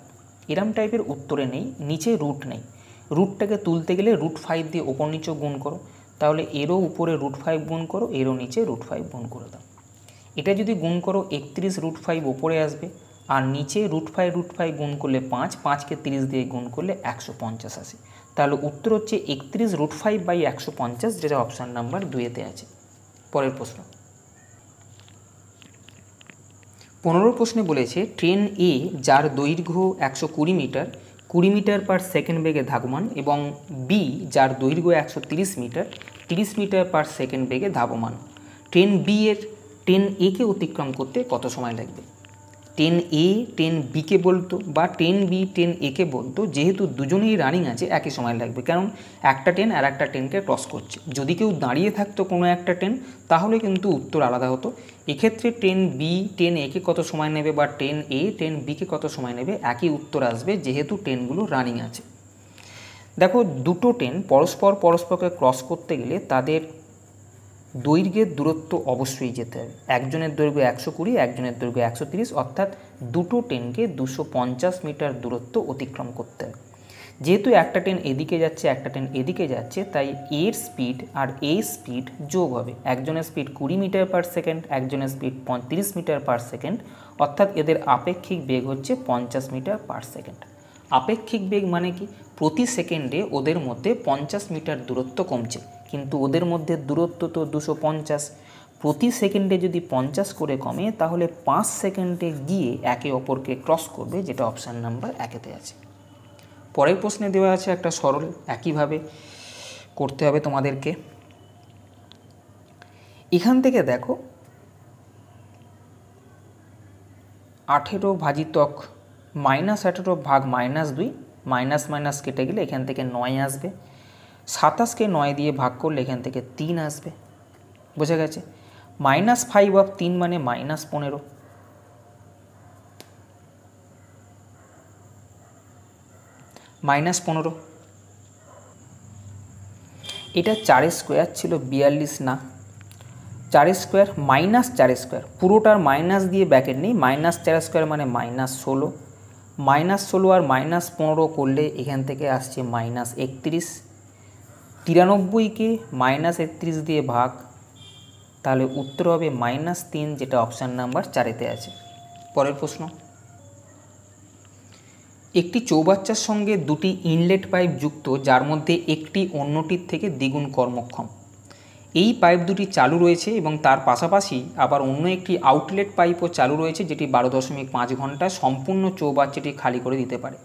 এরম টাইপের উত্তরে নেই, নিচে রুট নেই, রুটটাকে তুলতে গেলে √5 দিয়ে ওপর নিচে গুণ করো, তাহলে এরও উপরে √5 গুণ করো, এরও নিচে √5 গুণ করে দাও। এটা যদি গুণ করো 31√5 ওপরে আসবে, আর নিচে √5 গুণ করলে 5, 5কে 30 দিয়ে গুণ করলে 150 আসে। তাহলে উত্তর হচ্ছে 31√5/150, যেটা অপশান নাম্বার 2-তে আছে। পরের প্রশ্ন 15 প্রশ্নে বলেছে ট্রেন এ যার দৈর্ঘ্য 120 মিটার 20 মিটার পার সেকেন্ড বেগে ধাবমান এবং বি যার দৈর্ঘ্য 130 মিটার 30 মিটার পার সেকেন্ড বেগে ধাবমান, ট্রেন এ কে অতিক্রম করতে কত সময় লাগবে? ট্রেন এ ট্রেন বিকে বলতো বা ট্রেন বি ট্রেন একে বলতো, যেহেতু দুজনেই রানিং আছে একই সময় লাগবে, কারণ একটা ট্রেন আর একটা ট্রেনকে ক্রস করছে। যদি কেউ দাঁড়িয়ে থাকতো কোনো একটা ট্রেন তাহলে কিন্তু উত্তর আলাদা হতো। এক্ষেত্রে ট্রেন বি ট্রেন একে কত সময় নেবে বা ট্রেন এ ট্রেন বিকে কত সময় নেবে, একই উত্তর আসবে যেহেতু ট্রেনগুলো রানিং আছে। দেখো, দুটো ট্রেন পরস্পরকে ক্রস করতে গেলে তাদের দৈর্ঘ্যের দূরত্ব অবশ্যই যেতে হবে। একজনের দৈর্ঘ্য 120, একজনের দৈর্ঘ্য 130, অর্থাৎ দুটো ট্রেনকে 250 মিটার দূরত্ব অতিক্রম করতে হবে। যেহেতু একটা ট্রেন এদিকে যাচ্ছে একটা ট্রেন এদিকে যাচ্ছে, তাই এর স্পিড আর এই স্পিড যোগ হবে। একজনের স্পিড 20 মিটার পার সেকেন্ড, একজনের স্পিড 35 মিটার পার সেকেন্ড, অর্থাৎ এদের আপেক্ষিক বেগ হচ্ছে 50 মিটার পার সেকেন্ড। আপেক্ষিক বেগ মানে কি? প্রতি সেকেন্ডে ওদের মধ্যে 50 মিটার দূরত্ব কমছে, কিন্তু ওদের মধ্যে দূরত্ব তো 250। প্রতি সেকেন্ডে যদি 50 করে কমে তাহলে 5 সেকেন্ডে গিয়ে একে অপরকে ক্রস করবে, যেটা অপশান নাম্বার 1-তে আছে। পরের প্রশ্নে দেওয়া আছে একটা সরল, একইভাবে করতে হবে তোমাদেরকে। এখান থেকে দেখো 18 ভাজিতক -18 ভাগ -2, মাইনাস মাইনাস কেটে গেলে এখান থেকে 9 আসবে। 27কে 9 দিয়ে ভাগ করলে এখান থেকে 3 আসবে। বোঝা গেছে? -5/3 মানে -15। -15 এটা 4 স্কোয়ার ছিল, 42 না, 4 স্কোয়ার -4 স্কোয়ার, পুরোটার মাইনাস দিয়ে ব্যাকেট নেই, -4 স্কোয়ার মানে -16, -16 আর -15 করলে এখান থেকে আসছে -31। 93কে -31 দিয়ে ভাগ, তাহলে উত্তর হবে -3, যেটা অপশান নাম্বার 4-তে আছে। পরের প্রশ্ন, একটি চৌবাচ্চার সঙ্গে দুটি ইনলেট পাইপ যুক্ত, যার মধ্যে একটি অন্যটির থেকে দ্বিগুণ কর্মক্ষম। এই পাইপ দুটি চালু রয়েছে এবং তার পাশাপাশি আবার অন্য একটি আউটলেট পাইপও চালু রয়েছে, যেটি 12.5 ঘন্টায় সম্পূর্ণ চৌবাচ্চাটি খালি করে দিতে পারে।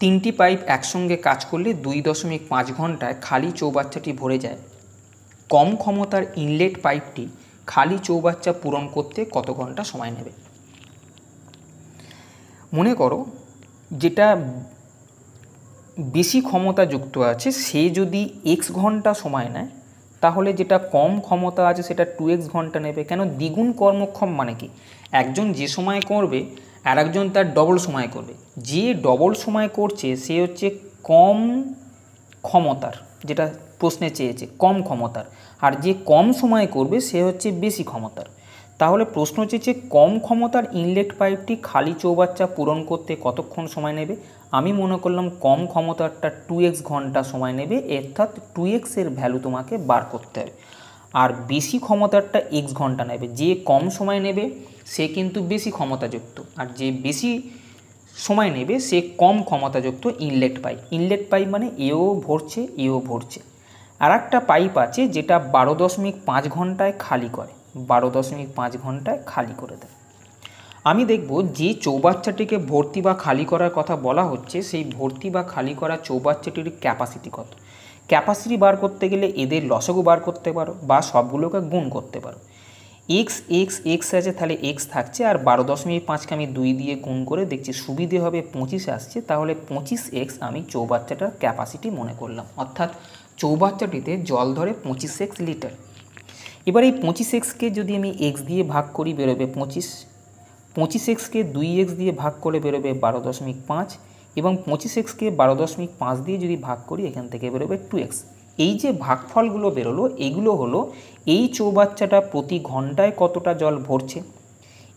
3টি পাইপ একসঙ্গে কাজ করলে 2.5 ঘন্টায় খালি চৌবাচ্চাটি ভরে যায়। কম ক্ষমতার ইনলেট পাইপটি খালি চৌবাচ্চা পূরণ করতে কত ঘন্টা সময় নেবে? মনে করো যেটা বেশি ক্ষমতা যুক্ত আছে সে যদি x ঘন্টা সময় নেয়, তাহলে যেটা কম ক্ষমতা আছে সেটা 2x ঘন্টা নেবে। কেন? দ্বিগুণ কর্মক্ষম মানে কি? একজন যে সময় করবে আর একজন তার ডবল সময় করবে। যে ডবল সময় করছে সে হচ্ছে কম ক্ষমতার, যেটা প্রশ্নে চেয়েছে কম ক্ষমতার, আর যে কম সময় করবে সে হচ্ছে বেশি ক্ষমতার। তাহলে প্রশ্ন হচ্ছে যে কম ক্ষমতার ইনলেট পাইপটি খালি চৌবাচ্চা পূরণ করতে কতক্ষণ সময় নেবে। আমি মনে করলাম কম ক্ষমতারটা 2x ঘন্টা সময় নেবে, অর্থাৎ 2x এর ভ্যালু তোমাকে বার করতে হবে। আর বেশি ক্ষমতারটা x ঘন্টা নেবে। যে কম সময় নেবে সে কিন্তু বেশি ক্ষমতাযুক্ত, আর যে বেশি সময় নেবে সে কম ক্ষমতাযুক্ত ইনলেট পাইপ। ইনলেট পাইপ মানে এও ভরছে এও ভরছে। আর একটা পাইপ আছে যেটা 12.5 ঘন্টায় খালি করে, 12.5 ঘন্টায় খালি করে দেয়। আমি দেখব যে চৌবাচ্চাটিকে ভর্তি বা খালি করার কথা বলা হচ্ছে সেই ভর্তি বা খালি করা চৌবাচ্চাটির ক্যাপাসিটি কত। ক্যাপাসিটি বার করতে গেলে এদের লসাগু বার করতে পারো বা সবগুলোকে গুণ করতে পারো। এক্স এক্স এক্স আছে, তাহলে এক্স থাকছে, আর 12.5কে আমি 2 দিয়ে গুণ করে দেখছি সুবিধে হবে 25 আসছে, তাহলে 25x আমি চৌবাচ্চাটার ক্যাপাসিটি মনে করলাম। অর্থাৎ চৌবাচ্চাটিতে জল ধরে 25x লিটার। এবার এই 25xকে যদি আমি x দিয়ে ভাগ করি বেরোবে 25, 25xকে 2x দিয়ে ভাগ করে বেরোবে 12.5, এবং 25xকে 12.5 দিয়ে যদি ভাগ করি এখান থেকে বেরোবে 2x। এই যে ভাগফলগুলো বেরোলো এগুলো হলো এই চৌবাচ্চাটা প্রতি ঘন্টায় কতটা জল ভরছে,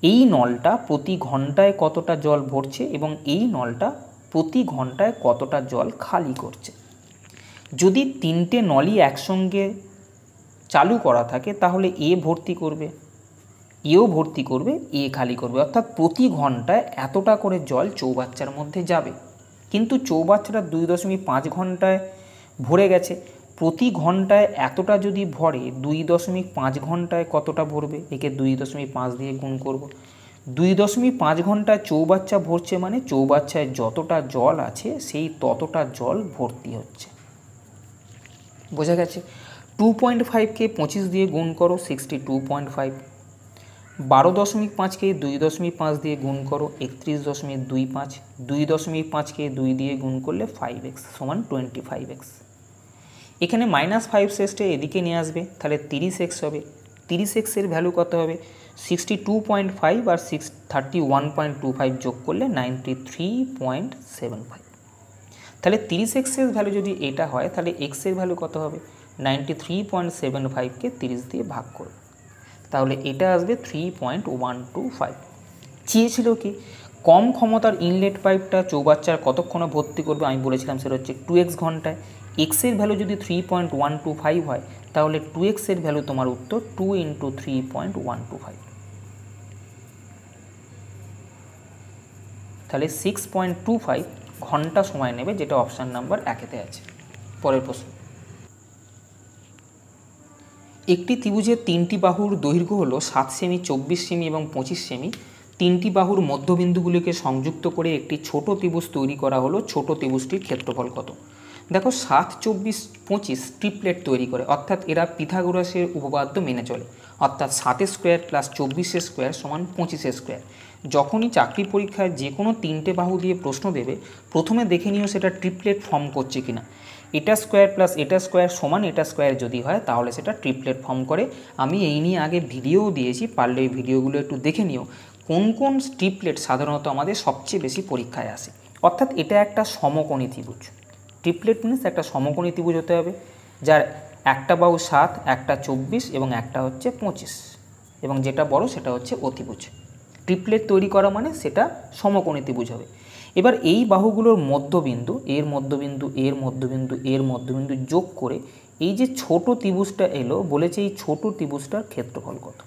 এই নলটা প্রতি ঘন্টায় কতটা জল ভরছে, এবং এই নলটা প্রতি ঘন্টায় কতটা জল খালি করছে। যদি তিনটে নলই একসঙ্গে চালু করা থাকে তাহলে এ ভর্তি করবে, এও ভর্তি করবে, এ খালি করবে, অর্থাৎ প্রতি ঘন্টায় এতটা করে জল চৌবাচ্চার মধ্যে যাবে। কিন্তু চৌবাচ্চাটা 2.5 ঘন্টায় ভরে গেছে, প্রতি ঘন্টায় এতটা যদি ভরে 2.5 ঘন্টায় কতটা ভরবে, একে 2.5 দিয়ে গুণ করব। 2.5 ঘন্টায় চৌবাচ্চা ভরছে মানে চৌবাচ্চায় যতটা জল আছে সেই ততটা জল ভর্তি হচ্ছে। বোঝা গেছে? 2.5কে 25 দিয়ে গুণ করো 62.5, 12.5কে 2.5 দিয়ে গুণ করো 31.25, 2.5কে 2 দিয়ে গুণ করলে 5x সমান 25x। এখানে -5 শেষে এদিকে নিয়ে আসবে, তাহলে 30x হবে। 30x এর ভ্যালু কত হবে? 62.5 আর 31.25 যোগ করলে 93.75। তাহলে 30x এর ভ্যালু যদি এটা হয় তাহলে x এর ভ্যালু কত হবে? 93.75কে 30 দিয়ে ভাগ করবে, তাহলে এটা আসবে 3.125। চেয়েছিল কি কম ক্ষমতার ইনলেট পাইপটা চৌবাচ্চার কতক্ষণে ভর্তি করবে, আমি বলেছিলাম সেটা হচ্ছে 2x ঘন্টায়। x এর ভ্যালু যদি 3.125 হয় তাহলে 2x এর ভ্যালু তোমার উত্তর 2 × 3.125, তাহলে 6.25 ঘন্টা সময় নেবে, যেটা অপশান নাম্বার 1-তে আছে। পরের প্রশ্ন, একটি ত্রিভুজের 3টি বাহুর দৈর্ঘ্য হল 7 সেমি, 24 সেমি এবং 25 সেমি। 3টি বাহুর মধ্যবিন্দুগুলিকে সংযুক্ত করে একটি ছোট ত্রিভুজ তৈরি করা হলো। ছোট ত্রিভুজটির ক্ষেত্রফল কত? দেখো 7, 24, 25 ট্রিপলেট তৈরি করে, অর্থাৎ এরা পিথাগোরাসের উপপাদ্য মেনে চলে, অর্থাৎ 7 স্কোয়ার প্লাস 24 স্কোয়ার সমান 25 স্কোয়ার। যখনই চাকরি পরীক্ষায় যে কোনো 3টে বাহু দিয়ে প্রশ্ন দেবে প্রথমে দেখে নিও সেটা ট্রিপলেট ফর্ম করছে কিনা। এটা স্কোয়ার প্লাস এটা স্কোয়ার সমান এটা স্কোয়ার যদি হয় তাহলে সেটা ট্রিপলেট ফর্ম করে। আমি এই নিয়ে আগে ভিডিওও দিয়েছি, পারলে এই ভিডিওগুলো একটু দেখে নিও কোন কোন ট্রিপলেট সাধারণত আমাদের সবচেয়ে বেশি পরীক্ষায় আসে। অর্থাৎ এটা একটা সমকোণী ত্রিভুজ। ট্রিপলেট মিনস একটা সমকোণী ত্রিভুজ হতে হবে যার একটা বাহু 7, একটা 24 এবং একটা হচ্ছে 25, এবং যেটা বড় সেটা হচ্ছে অতিভুজ। ট্রিপলেট তৈরি করা মানে সেটা সমকোণী ত্রিভুজ হবে। এবার এই বাহুগুলোর মধ্যবিন্দু, এর মধ্যবিন্দু, এর মধ্যবিন্দু, এর মধ্যবিন্দু যোগ করে এই যে ছোট ত্রিভুজটা এলো, বলেছে এই ছোট ত্রিভুজটার ক্ষেত্রফল কত।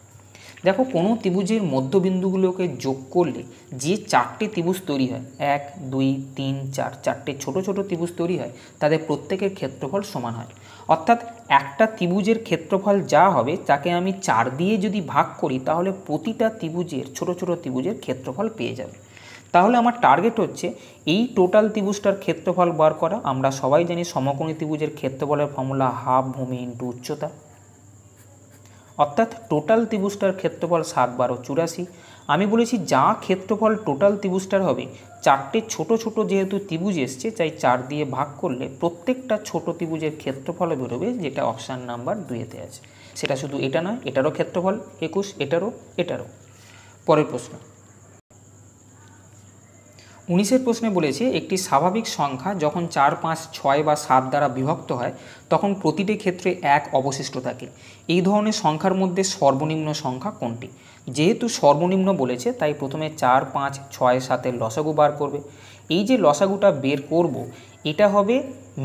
দেখো কোনো ত্রিভুজের মধ্যবিন্দুগুলোকে যোগ করলে যে 4টে ত্রিভুজ তৈরি হয়, 1, 2, 3, 4, 4টে ছোট ছোট ত্রিভুজ তৈরি হয়, তাদের প্রত্যেকের ক্ষেত্রফল সমান হয়। অর্থাৎ একটা ত্রিভুজের ক্ষেত্রফল যা হবে তাকে আমি 4 দিয়ে যদি ভাগ করি তাহলে প্রতিটা ত্রিভুজের ছোট ছোট ত্রিভুজের ক্ষেত্রফল পেয়ে যাবে। তাহলে আমার টার্গেট হচ্ছে এই টোটাল ত্রিভুজটার ক্ষেত্রফল বার করা। আমরা সবাই জানি সমকোণী ত্রিভুজের ক্ষেত্রফলের ফর্মুলা হাফ ভূমি ইন্টু উচ্চতা, অর্থাৎ টোটাল ত্রিভুজটার ক্ষেত্রফল 7, 12, 84। আমি বলেছি যা ক্ষেত্রফল টোটাল ত্রিভুজটার হবে 4টে ছোট ছোট যেহেতু ত্রিভুজ এসছে তাই 4 দিয়ে ভাগ করলে প্রত্যেকটা ছোট ত্রিভুজের ক্ষেত্রফল বেরোবে, যেটা অপশান নাম্বার 2-তে আছে। সেটা শুধু এটা নয়, এটারও ক্ষেত্রফল 21, এটারও। পরের প্রশ্ন, 19-এর প্রশ্নে বলেছে একটি স্বাভাবিক সংখ্যা যখন 4, 5, 6 বা 7 দ্বারা বিভক্ত হয় তখন প্রতিটি ক্ষেত্রে 1 অবশিষ্ট থাকে। এই ধরনের সংখ্যার মধ্যে সর্বনিম্ন সংখ্যা কোনটি? যেহেতু সর্বনিম্ন বলেছে তাই প্রথমে 4, 5, 6, 7-এর লসাগু বার করবে। এই যে লসাগুটা বের করব এটা হবে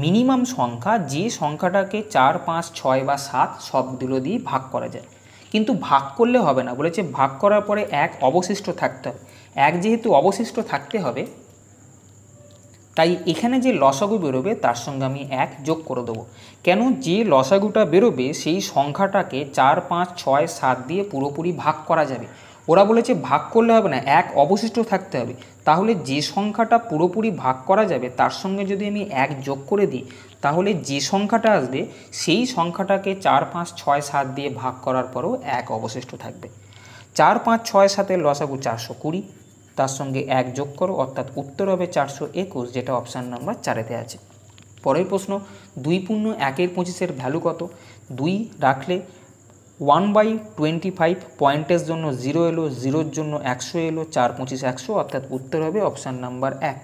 মিনিমাম সংখ্যা, যে সংখ্যাটাকে 4, 5, 6 বা 7 সবগুলো দিয়ে ভাগ করা যায়। কিন্তু ভাগ করলে হবে না, বলেছে ভাগ করার পরে 1 অবশিষ্ট থাকতে হবে। 1 যেহেতু অবশিষ্ট থাকতে হবে তাই এখানে যে লসাগু বেরোবে তার সঙ্গে আমি 1 যোগ করে দেবো। কেন? যে লসাগুটা বেরোবে সেই সংখ্যাটাকে 4, 5, 6, 7 দিয়ে পুরোপুরি ভাগ করা যাবে। ওরা বলেছে ভাগ করলে হবে না, 1 অবশিষ্ট থাকতে হবে। তাহলে যে সংখ্যাটা পুরোপুরি ভাগ করা যাবে তার সঙ্গে যদি আমি 1 যোগ করে দিই তাহলে যে সংখ্যাটা আসবে সেই সংখ্যাটাকে 4, 5, 6, 7 দিয়ে ভাগ করার পরেও 1 অবশিষ্ট থাকবে। 4, 5, 6, 7-এর লসাগু 420, তার সঙ্গে 1 যোগ করো, অর্থাৎ উত্তর হবে 421, যেটা অপশান নাম্বার 4-এতে আছে। পরের প্রশ্ন, 2×1=25-এর ভ্যালু কত? 2 রাখলে 1/25 পয়েন্টের জন্য 0 এলো, 0-র জন্য 100 এলো, 4, 25, 100, অর্থাৎ উত্তর হবে অপশান নাম্বার 1।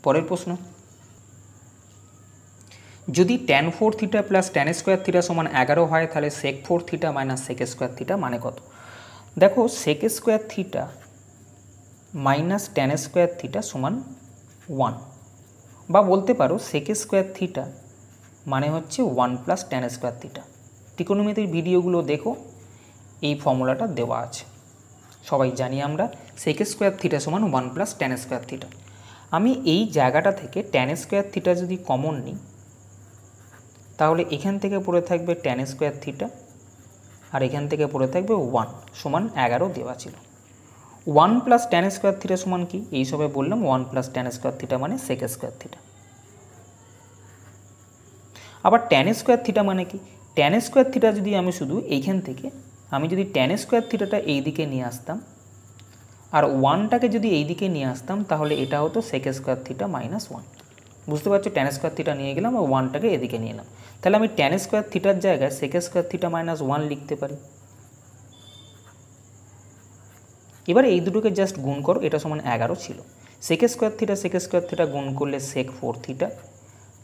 পরের প্রশ্ন, যদি tan 4 theta plus tan square theta সমান 11 হয় তাহলে sec 4 theta minus sec square theta মানে কত? দেখো sec square theta minus tan square theta সমান 1, বা বলতে পারো sec স্কোয়ার থিটা মানে হচ্ছে 1 প্লাস tan স্কোয়ার থিটা। ত্রিকোণমিতির ভিডিওগুলো দেখো, এই ফর্মুলাটা দেওয়া আছে। সবাই জানি আমরা sec স্কোয়ার থিটা সমান 1 প্লাস tan স্কোয়ার থিটা। আমি এই জায়গাটা থেকে tan স্কোয়ার থিটা যদি কমন নিই তাহলে এখান থেকে পড়ে থাকবে tan স্কোয়ার থিটা আর এখান থেকে পড়ে থাকবে 1 সমান 11 দেওয়া ছিল। 1 প্লাস tan স্কোয়ার থিটা সমান কি? এই সবে বললাম 1 প্লাস tan স্কোয়ার থিটা মানে sec স্কোয়ার থিটা। আবার tan স্কোয়ার থিটা মানে কি? tan স্কোয়ার থিটা যদি আমি শুধু এইখান থেকে আমি যদি tan স্কোয়ার থিটাটা এই দিকে নিয়ে আসতাম আর 1টাকে যদি এই দিকে নিয়ে আসতাম তাহলে এটা হতো sec স্কোয়ার থিটা মাইনাস 1। বুঝতে পারছো? tan স্কোয়ার থিটা নিয়ে গেলাম আর 1টাকে এদিকে নিয়ে এলাম, তাহলে আমি tan স্কোয়ার থিটার জায়গায় sec স্কোয়ার থিটা মাইনাস 1 লিখতে পারি। এবারে এই দুটোকে জাস্ট গুণ করো, এটা সমান 11 ছিল। sec স্কোয়ার থিটা গুণ করলে sec 4 থিটা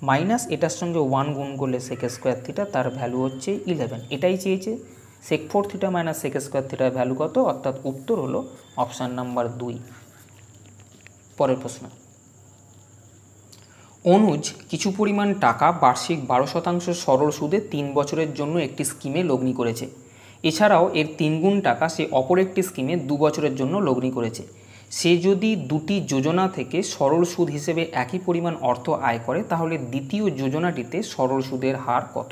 মাইনাস এটার সঙ্গে 1 গুণ করলে sec স্কোয়ার থিটা, তার ভ্যালু হচ্ছে 11। এটাই চেয়েছে, sec 4 theta minus sec square থিটার ভ্যালু কত? অর্থাৎ উত্তর হলো অপশান নাম্বার 2। পরের প্রশ্ন, অনুজ কিছু পরিমাণ টাকা বার্ষিক 12% সরল সুদে 3 বছরের জন্য একটি স্কিমে লগ্নি করেছে। এছাড়াও এর 3 গুণ টাকা সে অপর একটি স্কিমে 2 বছরের জন্য লগ্নি করেছে। সে যদি দুটি যোজনা থেকে সরল সুদ হিসেবে একই পরিমাণ অর্থ আয় করে তাহলে দ্বিতীয় যোজনাটিতে সরল সুদের হার কত?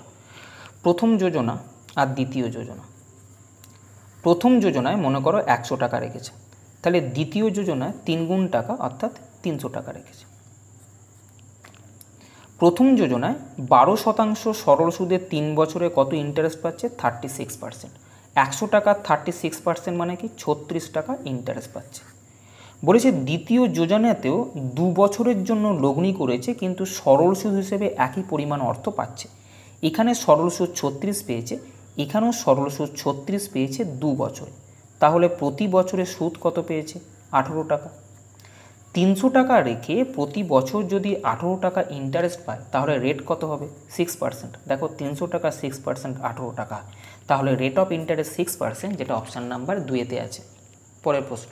প্রথম যোজনা আর দ্বিতীয় যোজনা। প্রথম যোজনায় মনে করো 100 টাকা রেখেছে, তাহলে দ্বিতীয় যোজনায় 3 গুণ টাকা অর্থাৎ 300 টাকা রেখেছে। প্রথম যোজনায় 12% সরল সুদে 3 বছরে কত ইন্টারেস্ট পাচ্ছে? 36%। 100 টাকা 36% মানে কি? 36 টাকা ইন্টারেস্ট পাচ্ছে। বলেছে দ্বিতীয় যোজনাতেও 2 বছরের জন্য লগ্নি করেছে কিন্তু সরল সুদ হিসেবে একই পরিমাণ অর্থ পাচ্ছে। এখানে সরল সুদ 36 পেয়েছে, এখানেও সরল সুদ 36 পেয়েছে 2 বছরে, তাহলে প্রতি বছরে সুদ কত পেয়েছে? 18 টাকা। 300 টাকা রেখে প্রতি বছর যদি 18 টাকা ইন্টারেস্ট পায় তাহলে রেট কত হবে? 6%। দেখো 300 টাকা 6% 18 টাকা, তাহলে রেট অফ ইন্টারেস্ট 6%, যেটা অপশান নাম্বার 2-তে আছে। পরের প্রশ্ন,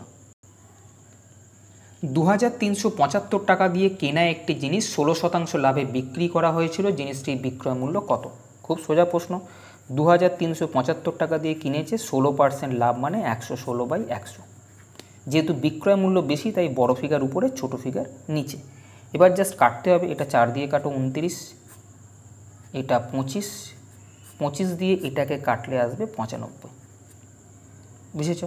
2375 টাকা দিয়ে কেনা একটি জিনিস 16% লাভে বিক্রি করা হয়েছিল, জিনিসটির বিক্রয় মূল্য কত? খুব সোজা প্রশ্ন। 2375 টাকা দিয়ে কিনেছে, 16% লাভ মানে 116/100। যেহেতু বিক্রয় মূল্য বেশি তাই বড় ফিগার উপরে ছোট ফিগার নিচে। এবার জাস্ট কাটতে হবে, এটা 4 দিয়ে কাটো 29, এটা 25, 25 দিয়ে এটাকে কাটলে আসবে 95। বুঝেছ?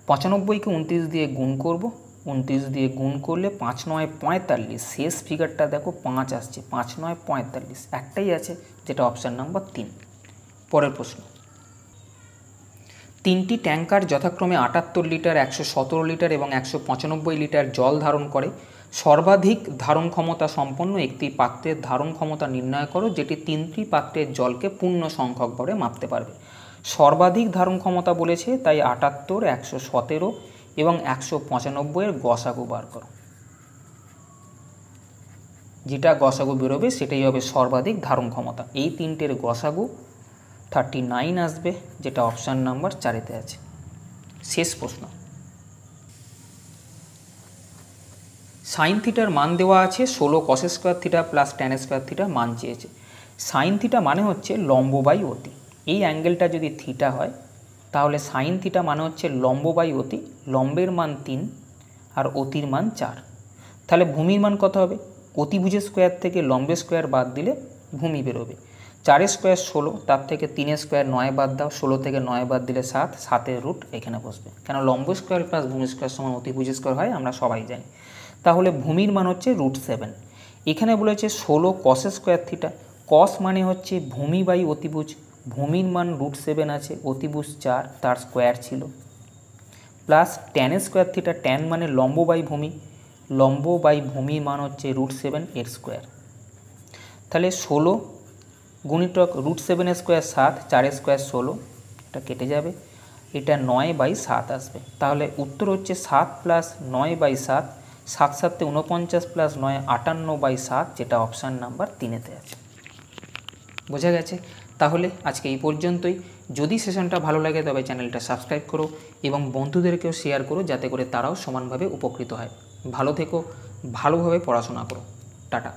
95কে 29 দিয়ে গুণ করব, 29 দিয়ে গুণ করলে 5 × 9 = 45। শেষ ফিগারটা দেখো 5 আসছে, 5 × 9 = 45, একটাই আছে যেটা অপশান নাম্বার 3। পরের প্রশ্ন, 3টি ট্যাঙ্কার যথাক্রমে 78 লিটার, 117 লিটার এবং 195 লিটার জল ধারণ করে। সর্বাধিক ধারণ ক্ষমতা সম্পন্ন একটি পাত্রের ধারণ ক্ষমতা নির্ণয় করো যেটি 3টি পাত্রের জলকে পূর্ণ সংখ্যক ভরে মাপতে পারবে। সর্বাধিক ধারণ ক্ষমতা বলেছে তাই 78, 117 এবং 195-এর গসাগু বার করো। যেটা গসাগু বেরোবে সেটাই হবে সর্বাধিক ধারণ ক্ষমতা। এই তিনটের গসাগু 39 আসবে, যেটা অপশান নাম্বার 4-এতে আছে। শেষ প্রশ্ন, সাইন থিটার মান দেওয়া আছে 16 cos square theta plus tan square theta মান চেয়েছে। সাইন থিটা মানে হচ্ছে লম্ব বাই অতি। এই অ্যাঙ্গেলটা যদি থিটা হয় তাহলে সাইন থিটা মানে হচ্ছে লম্ব বাই অতি। লম্বের মান 3 আর অতির মান 4। তাহলে ভূমির মান কত হবে? অতিভুজের স্কোয়ার থেকে লম্বের স্কোয়ার বাদ দিলে ভূমি বেরোবে। 4 স্কোয়ার 16, তার থেকে 3 স্কোয়ার 9 বাদ দাও, 16 থেকে 9 বাদ দিলে 7, 7-এর রুট এখানে বসবে। কেন লম্ব স্কোয়ার প্লাস ভূমি স্কোয়ার সমান অতিভুজের স্কোয়ার হয়, আমরা সবাই জানি। তাহলে ভূমির মান হচ্ছে √7। এখানে বলেছে 16 কস স্কোয়ার থিটা। কস মানে হচ্ছে ভূমি বাই অতিভুজ, ভূমির মান √7 আছে, অতিভুজ 4, তার স্কোয়ার ছিল, plus tan square theta. Tan মানে লম্ব বাই ভূমি, লম্ব বাই ভূমির মান হচ্ছে √7 এর স্কোয়ার। তাহলে 16 গুণিতক √7 স্কোয়ার 7, 4 স্কোয়ার 16, এটা কেটে যাবে, এটা 9/7 আসবে। তাহলে উত্তর হচ্ছে 7 প্লাস 9/7, 7 7 49 প্লাস 9 58/7, যেটা অপশান নাম্বার 3-এতে আছে। বোঝা গেছে? তাহলে আজকে এই পর্যন্তই। যদি সেশনটা ভালো লাগে তবে চ্যানেলটা সাবস্ক্রাইব করো এবং বন্ধুদেরকেও শেয়ার করো, যাতে করে তারাও সমানভাবে উপকৃত হয়। ভালো থেকো, ভালোভাবে পড়াশোনা করো। টাটা।